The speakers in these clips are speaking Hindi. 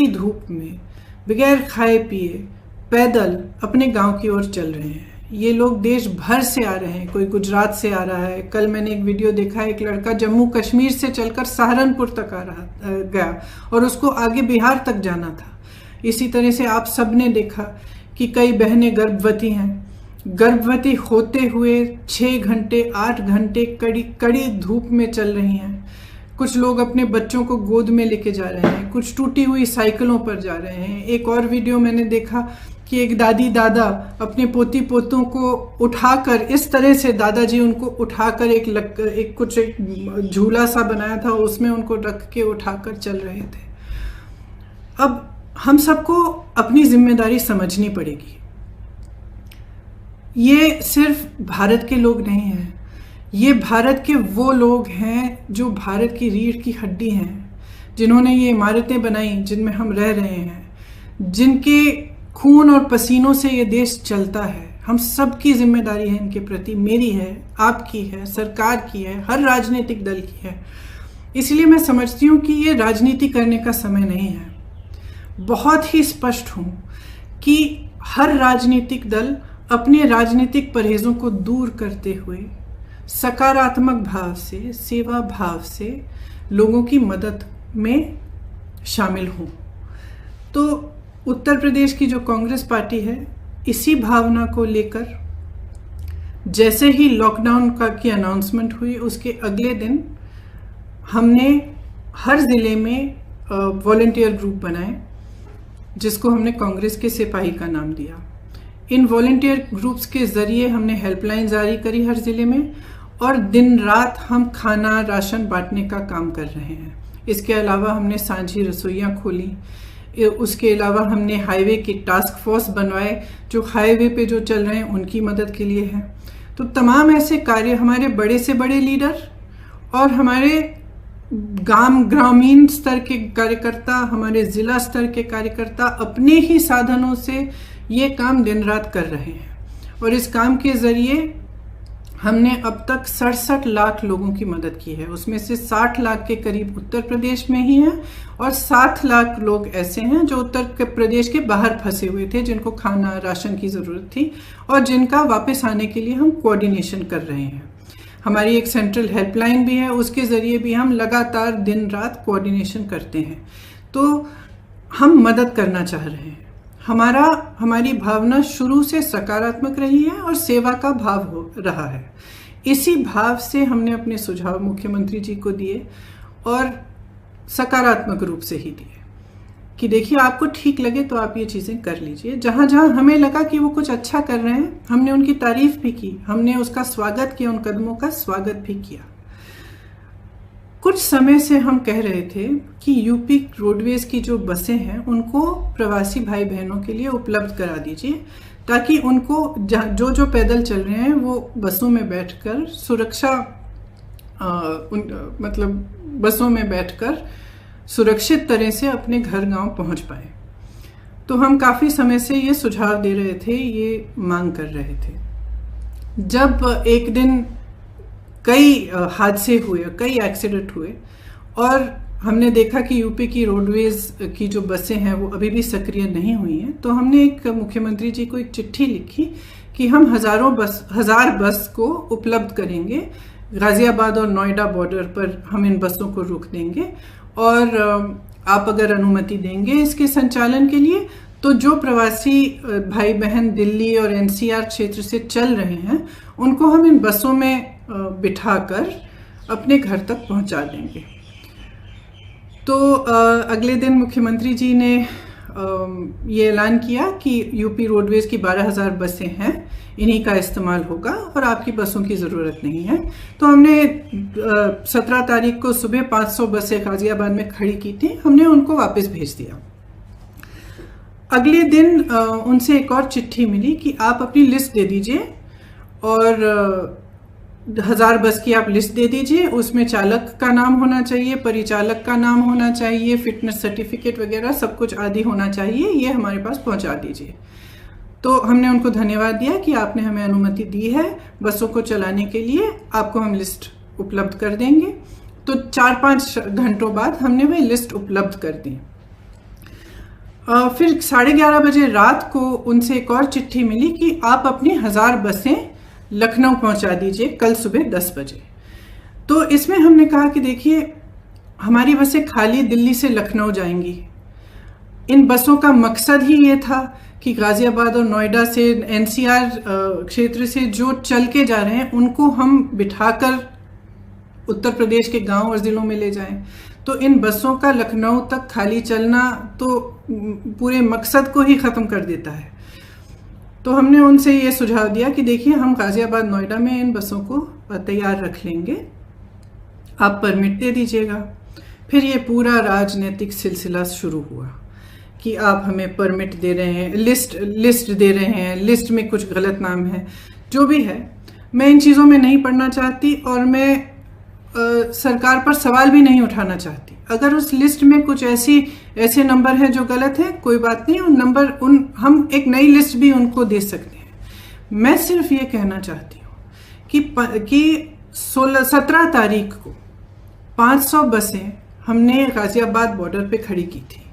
तपती धूप में बगैर खाए पिए पैदल अपने गांव की ओर चल रहे हैं। ये लोग देश भर से आ रहे हैं, कोई गुजरात से आ रहा है। कल मैंने एक वीडियो देखा, एक लड़का जम्मू कश्मीर से चलकर सहारनपुर तक गया और उसको आगे बिहार तक जाना था। इसी तरह से आप सबने देखा कि कई बहनें गर्भवती हैं, गर्भवती होते हुए 6 घंटे 8 घंटे कड़ी धूप में चल रही हैं। कुछ लोग अपने बच्चों को गोद में लेके जा रहे हैं, कुछ टूटी हुई साइकिलों पर जा रहे हैं। एक और वीडियो मैंने देखा कि एक दादी दादा अपने पोती पोतों को उठाकर, इस तरह से दादाजी उनको उठाकर एक झूला सा बनाया था, उसमें उनको रख के उठाकर चल रहे थे। अब हम सबको अपनी जिम्मेदारी समझनी पड़ेगी। ये सिर्फ भारत के लोग नहीं हैं, ये भारत के वो लोग हैं जो भारत की रीढ़ की हड्डी हैं, जिन्होंने ये इमारतें बनाई जिनमें हम रह रहे हैं, जिनके खून और पसीनों से ये देश चलता है। हम सबकी जिम्मेदारी है इनके प्रति, मेरी है, आपकी है, सरकार की है, हर राजनीतिक दल की है। इसलिए मैं समझती हूँ कि ये राजनीति करने का समय नहीं है। बहुत ही स्पष्ट हूँ कि हर राजनीतिक दल अपने राजनीतिक परहेजों को दूर करते हुए सकारात्मक भाव से, सेवा भाव से लोगों की मदद में शामिल हों। तो उत्तर प्रदेश की जो कांग्रेस पार्टी है, इसी भावना को लेकर जैसे ही लॉकडाउन की अनाउंसमेंट हुई, उसके अगले दिन हमने हर ज़िले में वॉलंटियर ग्रुप बनाए, जिसको हमने कांग्रेस के सिपाही का नाम दिया। इन वॉलंटियर ग्रुप्स के ज़रिए हमने हेल्पलाइन जारी करी हर ज़िले में, और दिन रात हम खाना राशन बांटने का काम कर रहे हैं। इसके अलावा हमने सांझी रसोइयाँ खोली। उसके अलावा हमने हाईवे की टास्क फोर्स बनवाए, जो हाईवे पे जो चल रहे हैं उनकी मदद के लिए है। तो तमाम ऐसे कार्य हमारे बड़े से बड़े लीडर और हमारे ग्रामीण स्तर के कार्यकर्ता, हमारे ज़िला स्तर के कार्यकर्ता अपने ही साधनों से ये काम दिन रात कर रहे हैं। और इस काम के ज़रिए हमने अब तक 67 लाख लोगों की मदद की है। उसमें से 60 लाख के करीब उत्तर प्रदेश में ही हैं और 7 लाख लोग ऐसे हैं जो उत्तर प्रदेश के बाहर फंसे हुए थे, जिनको खाना राशन की ज़रूरत थी और जिनका वापस आने के लिए हम कोऑर्डिनेशन कर रहे हैं। हमारी एक सेंट्रल हेल्पलाइन भी है, उसके ज़रिए भी हम लगातार दिन रात कोऑर्डिनेशन करते हैं। तो हम मदद करना चाह रहे हैं। हमारी भावना शुरू से सकारात्मक रही है और सेवा का भाव हो रहा है। इसी भाव से हमने अपने सुझाव मुख्यमंत्री जी को दिए और सकारात्मक रूप से ही दिए कि देखिए, आपको ठीक लगे तो आप ये चीज़ें कर लीजिए। जहाँ जहाँ हमें लगा कि वो कुछ अच्छा कर रहे हैं, हमने उनकी तारीफ भी की, हमने उसका स्वागत किया, उन कदमों का स्वागत भी किया। कुछ समय से हम कह रहे थे कि यूपी रोडवेज की जो बसें हैं उनको प्रवासी भाई बहनों के लिए उपलब्ध करा दीजिए, ताकि उनको जो पैदल चल रहे हैं वो बसों में बैठकर बसों में बैठकर सुरक्षित तरह से अपने घर गांव पहुंच पाए। तो हम काफ़ी समय से ये सुझाव दे रहे थे, ये मांग कर रहे थे। जब एक दिन कई हादसे हुए, कई एक्सीडेंट हुए और हमने देखा कि यूपी की रोडवेज की जो बसें हैं वो अभी भी सक्रिय नहीं हुई हैं, तो हमने एक मुख्यमंत्री जी को एक चिट्ठी लिखी कि हम हजार बस को उपलब्ध करेंगे। गाजियाबाद और नोएडा बॉर्डर पर हम इन बसों को रोक देंगे और आप अगर अनुमति देंगे इसके संचालन के लिए, तो जो प्रवासी भाई बहन दिल्ली और एनसीआर क्षेत्र से चल रहे हैं उनको हम इन बसों में बिठाकर अपने घर तक पहुंचा देंगे। तो अगले दिन मुख्यमंत्री जी ने ये ऐलान किया कि यूपी रोडवेज की 12,000 बसें हैं, इन्हीं का इस्तेमाल होगा और आपकी बसों की ज़रूरत नहीं है। तो हमने 17 तारीख को सुबह 500 बसें गाजियाबाद में खड़ी की थी, हमने उनको वापस भेज दिया। अगले दिन उनसे एक और चिट्ठी मिली कि आप अपनी लिस्ट दे दीजिए और 1000 बस की आप लिस्ट दे दीजिए, उसमें चालक का नाम होना चाहिए, परिचालक का नाम होना चाहिए, फिटनेस सर्टिफिकेट वगैरह सब कुछ आदि होना चाहिए, ये हमारे पास पहुंचा दीजिए। तो हमने उनको धन्यवाद दिया कि आपने हमें अनुमति दी है बसों को चलाने के लिए, आपको हम लिस्ट उपलब्ध कर देंगे। तो 4-5 घंटों बाद हमने वह लिस्ट उपलब्ध कर दी। फिर 11:30 बजे रात को उनसे एक और चिट्ठी मिली कि आप अपनी 1000 बसें लखनऊ पहुंचा दीजिए कल सुबह 10 बजे। तो इसमें हमने कहा कि देखिए, हमारी बसें खाली दिल्ली से लखनऊ जाएंगी। इन बसों का मकसद ही ये था कि गाजियाबाद और नोएडा से, एनसीआर क्षेत्र से जो चल के जा रहे हैं उनको हम बिठाकर उत्तर प्रदेश के गांव और ज़िलों में ले जाएं। तो इन बसों का लखनऊ तक खाली चलना तो पूरे मकसद को ही ख़त्म कर देता है। तो हमने उनसे ये सुझाव दिया कि देखिए, हम गाजियाबाद नोएडा में इन बसों को तैयार रख लेंगे, आप परमिट दे दीजिएगा। फिर ये पूरा राजनीतिक सिलसिला शुरू हुआ कि आप हमें परमिट दे रहे हैं, लिस्ट दे रहे हैं, लिस्ट में कुछ गलत नाम है। जो भी है, मैं इन चीज़ों में नहीं पढ़ना चाहती और मैं सरकार पर सवाल भी नहीं उठाना चाहती। अगर उस लिस्ट में कुछ ऐसे नंबर हैं जो गलत हैं, कोई बात नहीं, हम एक नई लिस्ट भी उनको दे सकते हैं। मैं सिर्फ ये कहना चाहती हूँ कि 17 तारीख को 500 बसें हमने गाजियाबाद बॉर्डर पे खड़ी की थी।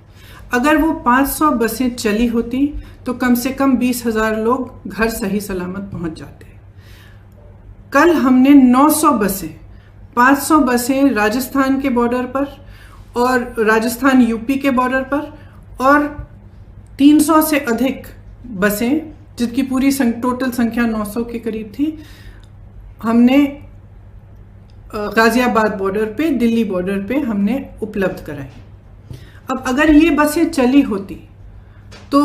अगर वो 500 बसें चली होती तो कम से कम 20,000 लोग घर सही सलामत पहुंच जाते। कल हमने 900 बसें, 500 बसें राजस्थान के बॉर्डर पर और राजस्थान यूपी के बॉर्डर पर, और 300 से अधिक बसें, जिनकी पूरी टोटल संख्या 900 के करीब थी, हमने गाजियाबाद बॉर्डर पे, दिल्ली बॉर्डर पे हमने उपलब्ध कराई। अब अगर ये बसें चली होती तो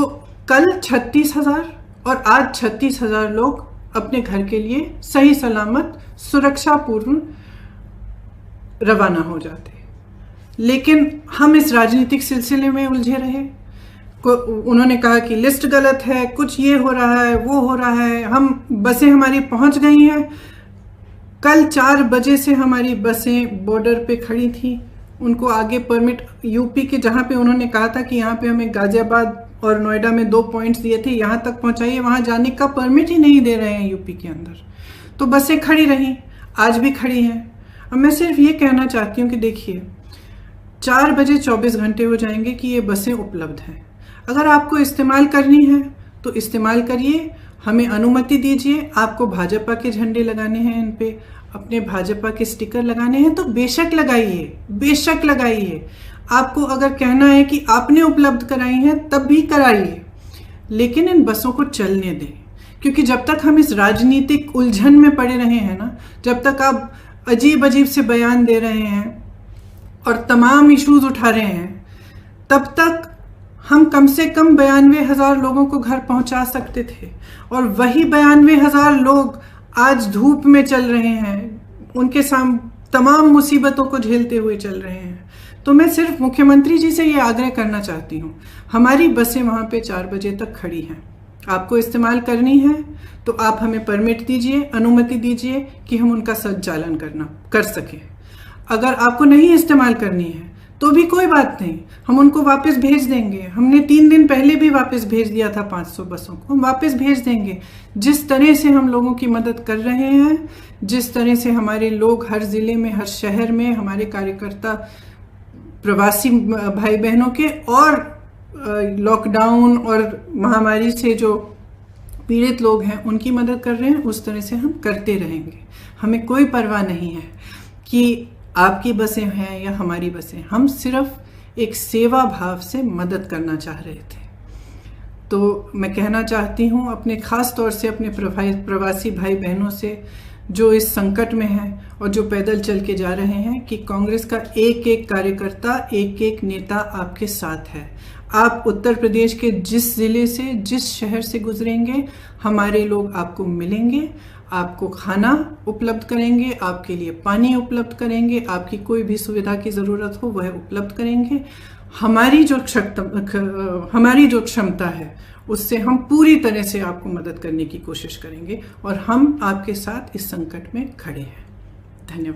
कल 36,000 और आज 36,000 लोग अपने घर के लिए सही सलामत सुरक्षापूर्ण रवाना हो जाते। लेकिन हम इस राजनीतिक सिलसिले में उलझे रहे। उन्होंने कहा कि लिस्ट गलत है, कुछ ये हो रहा है, वो हो रहा है, बसें हमारी पहुंच गई हैं। कल 4 बजे से हमारी बसें बॉर्डर पे खड़ी थी। उनको आगे परमिट, यूपी के जहाँ पे उन्होंने कहा था कि यहाँ पे हमें गाजियाबाद और नोएडा में 2 पॉइंट्स दिए थे, यहाँ तक पहुँचाइए, वहाँ जाने का परमिट ही नहीं दे रहे हैं यूपी के अंदर। तो बसें खड़ी रहीं, आज भी खड़ी हैं। अब मैं सिर्फ ये कहना चाहती हूँ कि देखिए, 4 बजे 24 घंटे हो जाएंगे कि ये बसें उपलब्ध हैं। अगर आपको इस्तेमाल करनी है तो इस्तेमाल करिए, हमें अनुमति दीजिए। आपको भाजपा के झंडे लगाने हैं, इन पे अपने भाजपा के स्टिकर लगाने हैं तो बेशक लगाइए, बेशक लगाइए। आपको अगर कहना है कि आपने उपलब्ध कराई हैं तब भी कराइए, लेकिन इन बसों को चलने दें। क्योंकि जब तक हम इस राजनीतिक उलझन में पड़े रहे हैं ना, जब तक आप अजीब अजीब से बयान दे रहे हैं और तमाम इश्यूज उठा रहे हैं, तब तक हम कम से कम 92,000 लोगों को घर पहुंचा सकते थे। और वही 92,000 लोग आज धूप में चल रहे हैं, उनके सामने तमाम मुसीबतों को झेलते हुए चल रहे हैं। तो मैं सिर्फ मुख्यमंत्री जी से ये आग्रह करना चाहती हूँ, हमारी बसें वहाँ पे 4 बजे तक खड़ी हैं। आपको इस्तेमाल करनी है तो आप हमें परमिट दीजिए, अनुमति दीजिए कि हम उनका संचालन कर सकें। अगर आपको नहीं इस्तेमाल करनी है तो भी कोई बात नहीं, हम उनको वापस भेज देंगे। हमने 3 दिन पहले भी वापस भेज दिया था 500 बसों को, हम वापस भेज देंगे। जिस तरह से हम लोगों की मदद कर रहे हैं, जिस तरह से हमारे लोग हर ज़िले में, हर शहर में, हमारे कार्यकर्ता प्रवासी भाई बहनों के और लॉकडाउन और महामारी से जो पीड़ित लोग हैं उनकी मदद कर रहे हैं, उस तरह से हम करते रहेंगे। हमें कोई परवाह नहीं है कि आपकी बसें हैं या हमारी बसें, हम सिर्फ एक सेवा भाव से मदद करना चाह रहे थे। तो मैं कहना चाहती हूँ अपने ख़ास तौर से अपने प्रवासी भाई बहनों से जो इस संकट में हैं और जो पैदल चल के जा रहे हैं, कि कांग्रेस का एक एक कार्यकर्ता, एक एक नेता आपके साथ है। आप उत्तर प्रदेश के जिस ज़िले से, जिस शहर से गुजरेंगे, हमारे लोग आपको मिलेंगे, आपको खाना उपलब्ध करेंगे, आपके लिए पानी उपलब्ध करेंगे, आपकी कोई भी सुविधा की ज़रूरत हो वह उपलब्ध करेंगे। हमारी जो क्षमता है उससे हम पूरी तरह से आपको मदद करने की कोशिश करेंगे और हम आपके साथ इस संकट में खड़े हैं। धन्यवाद।